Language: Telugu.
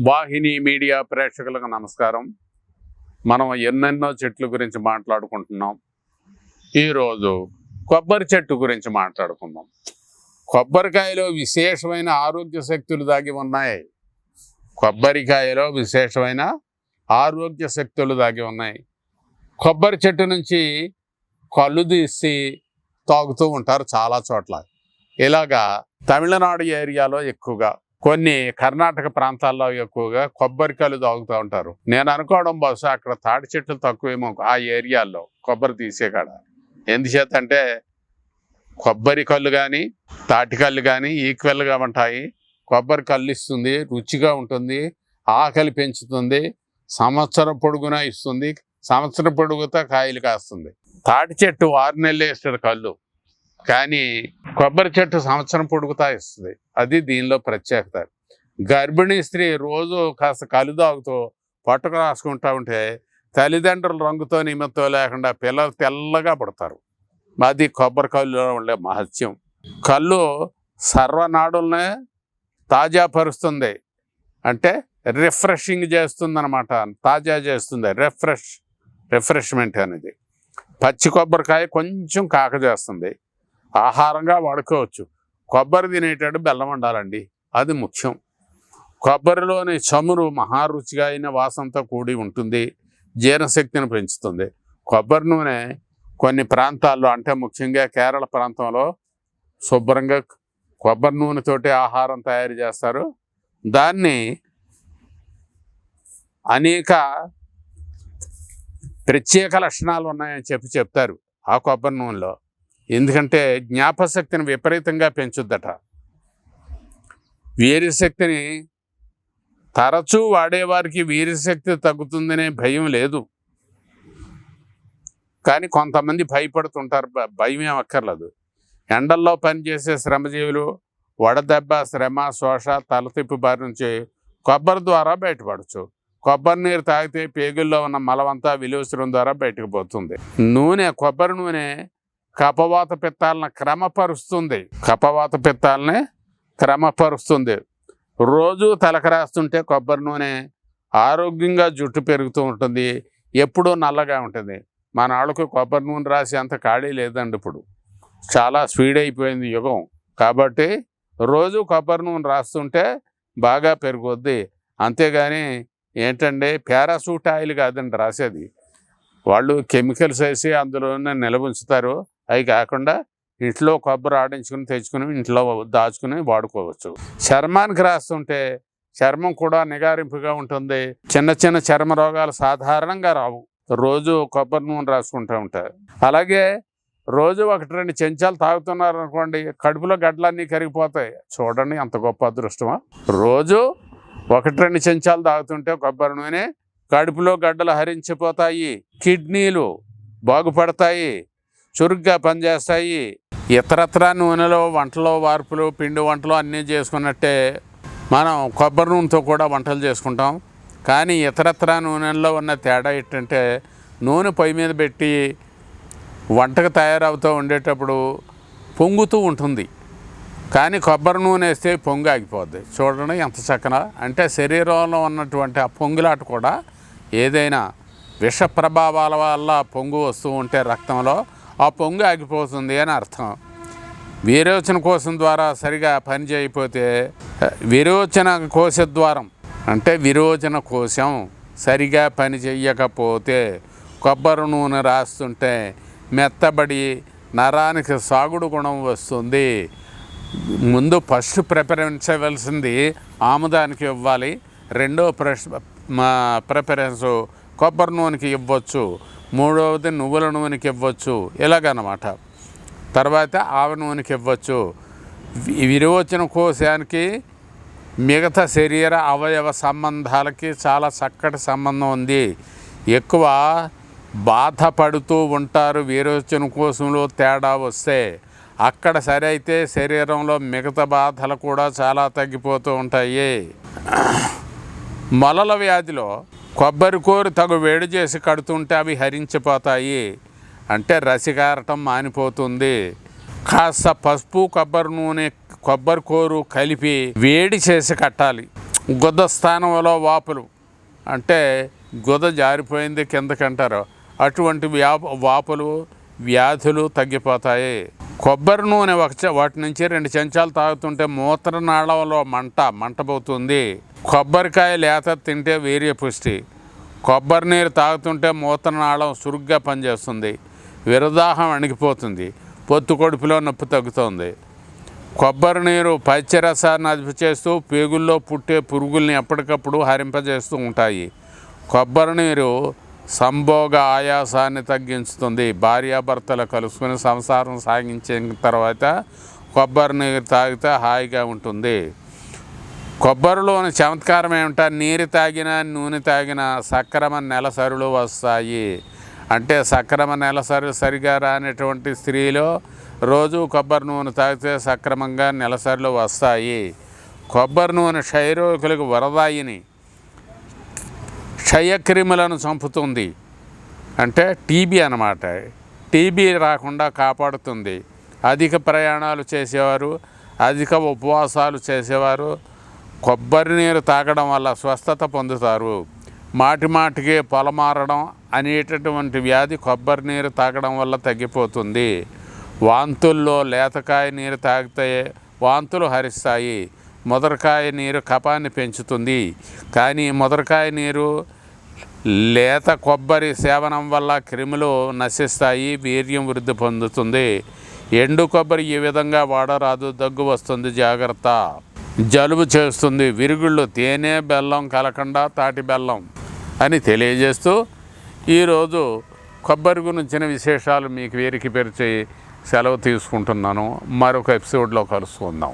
వాహిని మీడియా ప్రేక్షకులకు నమస్కారం. మనం ఎన్నెన్నో చెట్ల గురించి మాట్లాడుకుంటున్నాం. ఈరోజు కొబ్బరి చెట్టు గురించి మాట్లాడుకుందాం. కొబ్బరికాయలో విశేషమైన ఆరోగ్య శక్తులు దాగి ఉన్నాయి. కొబ్బరికాయలో విశేషమైన ఆరోగ్య శక్తులు దాగి ఉన్నాయి. కొబ్బరి చెట్టు నుంచి కళ్ళు తీసి తాగుతూ ఉంటారు చాలా చోట్ల. ఇలాగా తమిళనాడు ఏరియాలో ఎక్కువగా, కొన్ని కర్ణాటక ప్రాంతాల్లో ఎక్కువగా కొబ్బరికాయలు తాగుతూ ఉంటారు. నేను అనుకోవడం బహుశా అక్కడ తాటి చెట్లు తక్కువేమో ఆ ఏరియాల్లో కొబ్బరి తీసే కాడ. ఎందుచేత అంటే కొబ్బరి కళ్ళు కానీ తాటి కళ్ళు కానీ ఈక్వల్గా ఉంటాయి. కొబ్బరి కళ్ళు ఇస్తుంది, రుచిగా ఉంటుంది, ఆకలి పెంచుతుంది, సంవత్సరం పొడుగునా ఇస్తుంది, సంవత్సరం పొడుగుతా కాయలు కాస్తుంది. తాటి చెట్టు 6 నెలలు వేస్తాడు కళ్ళు, కానీ కొబ్బరి చెట్టు సంవత్సరం పొడుగుతా ఇస్తుంది. అది దీనిలో ప్రత్యేకత. గర్భిణీ స్త్రీ రోజు కాస్త కళ్ళు తాగుతూ పట్టుకు రాసుకుంటూ ఉంటే తల్లిదండ్రుల రంగుతో నిమిత్తం లేకుండా పిల్లలు తెల్లగా పడతారు. అది కొబ్బరి కళ్ళులో ఉండే మహత్యం. కళ్ళు సర్వనాడుల్నే తాజాపరుస్తుంది, అంటే రిఫ్రెషింగ్ చేస్తుంది అనమాట. తాజా చేస్తుంది, రిఫ్రెష్మెంట్ అనేది. పచ్చి కొబ్బరికాయ కొంచెం కాక చేస్తుంది, ఆహారంగా వాడుకోవచ్చు. కొబ్బరి తినేటప్పుడు బెల్లం ఉండాలండి, అది ముఖ్యం. కొబ్బరిలోని చమురు మహారుచిగా అయిన వాసనతో కూడి ఉంటుంది, జీర్ణశక్తిని పెంచుతుంది. కొబ్బరి నూనె కొన్ని ప్రాంతాల్లో, అంటే ముఖ్యంగా కేరళ ప్రాంతంలో శుభ్రంగా కొబ్బరి నూనెతోటి ఆహారం తయారు చేస్తారు. దాన్ని అనేక ప్రత్యేక లక్షణాలు ఉన్నాయని చెప్తారు ఆ కొబ్బరి నూనెలో. ఎందుకంటే జ్ఞాపశక్తిని విపరీతంగా పెంచుద్దట. వీర్యశక్తిని తరచూ వాడేవారికి వీర్యశక్తి తగ్గుతుందనే భయం లేదు, కానీ కొంతమంది భయపడుతుంటారు. భయం ఏం అక్కర్లేదు. ఎండల్లో పనిచేసే శ్రమజీవులు వడదెబ్బ, శ్రమ, శోష, తలతిప్పు బారి నుంచి కొబ్బరి ద్వారా బయటపడచ్చు. కొబ్బరి నీరు తాగితే పేగుల్లో ఉన్న మలమంతా విలువసరం ద్వారా బయటకు పోతుంది. కొబ్బరి నూనె కఫవాత పిత్తాలను క్రమపరుస్తుంది. రోజు తలకు రాస్తుంటే కొబ్బరి నూనె ఆరోగ్యంగా జుట్టు పెరుగుతూ ఉంటుంది, ఎప్పుడూ నల్లగా ఉంటుంది. మన ఆళ్ళకు కొబ్బరి నూనె రాసి అంత ఖాళీ లేదండి. ఇప్పుడు చాలా స్పీడ్ అయిపోయింది యుగం, కాబట్టి రోజు కొబ్బరి నూనె రాస్తుంటే బాగా పెరుగుద్ది. అంతేగాని ఏంటంటే పారాషూట్ ఆయిల్ కాదండి రాసేది, వాళ్ళు కెమికల్స్ వేసి అందులోనే నిలబుంచుతారు. అవి కాకుండా ఇంట్లో కొబ్బరి ఆడించుకుని తెచ్చుకుని ఇంట్లో దాచుకుని వాడుకోవచ్చు. చర్మానికి రాస్తుంటే చర్మం కూడా నిగారింపుగా ఉంటుంది, చిన్న చిన్న చర్మ రోగాలు సాధారణంగా రావు. రోజు కొబ్బరి నూనె రాసుకుంటూ ఉంటారు. అలాగే రోజు 1-2 చెంచాలు తాగుతున్నారు అనుకోండి, కడుపులో గడ్డలన్నీ కరిగిపోతాయి. చూడండి అంత గొప్ప అదృష్టమా. రోజు 1-2 చెంచాలు తాగుతుంటే కొబ్బరి నూనె కడుపులో గడ్డలు హరించిపోతాయి, కిడ్నీలు బాగుపడతాయి, చురుగ్గా పనిచేస్తాయి. ఇతరత్ర నూనెలో వంటలో వార్పులు, పిండి వంటలు అన్నీ చేసుకున్నట్టే మనం కొబ్బరి నూనెతో కూడా వంటలు చేసుకుంటాం. కానీ ఇతరత్ర నూనెల్లో ఉన్న తేడా ఏంటంటే నూనె పొయ్యి మీద పెట్టి వంటకు తయారవుతూ ఉండేటప్పుడు పొంగుతూ ఉంటుంది, కానీ కొబ్బరి నూనె వేస్తే పొంగు ఆగిపోద్ది. చూడండి ఎంత చక్కన. అంటే శరీరంలో ఉన్నటువంటి ఆ పొంగులాట కూడా ఏదైనా విష ప్రభావాల వల్ల పొంగు వస్తూ ఉంటే రక్తంలో ఆ పొంగు ఆగిపోతుంది అని అర్థం. విరోచన కోశం ద్వారా సరిగా పనిచేయకపోతే, విరోచన కోశద్వారం అంటే విరోచన కోశం సరిగా పని చేయకపోతే కొబ్బరి నూనె రాస్తుంటే మెత్తబడి నరానికి సాగుడు గుణం వస్తుంది. ముందు ఫస్ట్ ప్రిఫరెన్స్ ఇవ్వాల్సింది ఆముదానికి ఇవ్వాలి, రెండో ప్రిఫరెన్స్ కొబ్బరి నూనెకి ఇవ్వచ్చు, మూడవది నువ్వుల నూనెకి ఇవ్వచ్చు, ఇలాగనమాట. తర్వాత ఆవ నూనెకి ఇవ్వచ్చు. విరోచన కోశానికి మిగతా శరీర అవయవ సంబంధాలకి చాలా చక్కటి సంబంధం ఉంది. ఎక్కువ బాధపడుతూ ఉంటారు విరోచన కోశంలో తేడా వస్తే. అక్కడ సరి అయితే శరీరంలో మిగతా బాధలు కూడా చాలా తగ్గిపోతూ ఉంటాయి. మొలల వ్యాధిలో కొబ్బరి కూర తగు వేడి చేసి కడుతుంటే అవి హరించిపోతాయి, అంటే రసికారటం మానిపోతుంది. కాస్త పసుపు, కొబ్బరి నూనె, కొబ్బరి కూరు కలిపి వేడి చేసి కట్టాలి. గుద స్థానంలో వాపులు అంటే గుద జారిపోయింది కిందకంటారు, అటువంటి వాపులు వ్యాధులు తగ్గిపోతాయి. కొబ్బరి నూనె వాటి నుంచి 2 చెంచాలు తాగుతుంటే మూత్రనాళంలో మంటపోతుంది. కొబ్బరికాయ లేత తింటే వీర్యపుష్టి. కొబ్బరి నీరు తాగుతుంటే మూత్రనాళం చురుగ్గా పనిచేస్తుంది, విరదాహం అణిగిపోతుంది, పొత్తు కడుపులో నొప్పి తగ్గుతుంది. కొబ్బరి నీరు పైత్యరసాన్ని అదుపు చేస్తూ పేగుల్లో పుట్టే పురుగుల్ని ఎప్పటికప్పుడు హరింపజేస్తూ ఉంటాయి. కొబ్బరి నీరు సంభోగ ఆయాసాన్ని తగ్గించుతుంది. భార్యాభర్తలు కలుసుకుని సంసారం సాగించిన తర్వాత కొబ్బరి నీరు తాగితే హాయిగా ఉంటుంది. కొబ్బరిలోని చమత్కారం ఏమిటా, నీరు తాగినా నూనె తాగినా సక్రమ నెలసరులు వస్తాయి. అంటే సక్రమ నెలసరి సరిగా రానటువంటి స్త్రీలో రోజు కొబ్బరి నూనె తాగితే సక్రమంగా నెలసరులు వస్తాయి. కొబ్బరి నూనె క్షయరోగులకు వరదాయిని, క్షయక్రిములను చంపుతుంది. అంటే టీబీ అన్నమాట. టీబీ రాకుండా కాపాడుతుంది. అధిక ప్రయాణాలు చేసేవారు, అధిక ఉపవాసాలు చేసేవారు కొబ్బరి నీరు తాగడం వల్ల స్వస్థత పొందుతారు. మాటిమాటికి పొలమారడం అనేటటువంటి వ్యాధి కొబ్బరి నీరు తాగడం వల్ల తగ్గిపోతుంది. వాంతుల్లో లేతకాయ నీరు తాగితే వాంతులు హరిస్తాయి. ముదరకాయ నీరు కఫాన్ని పెంచుతుంది. కానీ ముదరకాయ నీరు లేత కొబ్బరి సేవనం వల్ల క్రిములు నశిస్తాయి, వీర్యం వృద్ధి పొందుతుంది. ఎండు కొబ్బరి ఈ విధంగా వాడరాదు, దగ్గు వస్తుంది, జాగ్రత్త. జలుబు చేస్తుంది, విరుగుళ్ళు తేనె బెల్లం కలకుండా తాటి బెల్లం అని తెలియజేస్తూ ఈరోజు కొబ్బరి గురించిన విశేషాలు మీకు వీరికి పరిచయి సెలవు తీసుకుంటున్నాను. మరొక ఎపిసోడ్లో కలుసుకుందాం.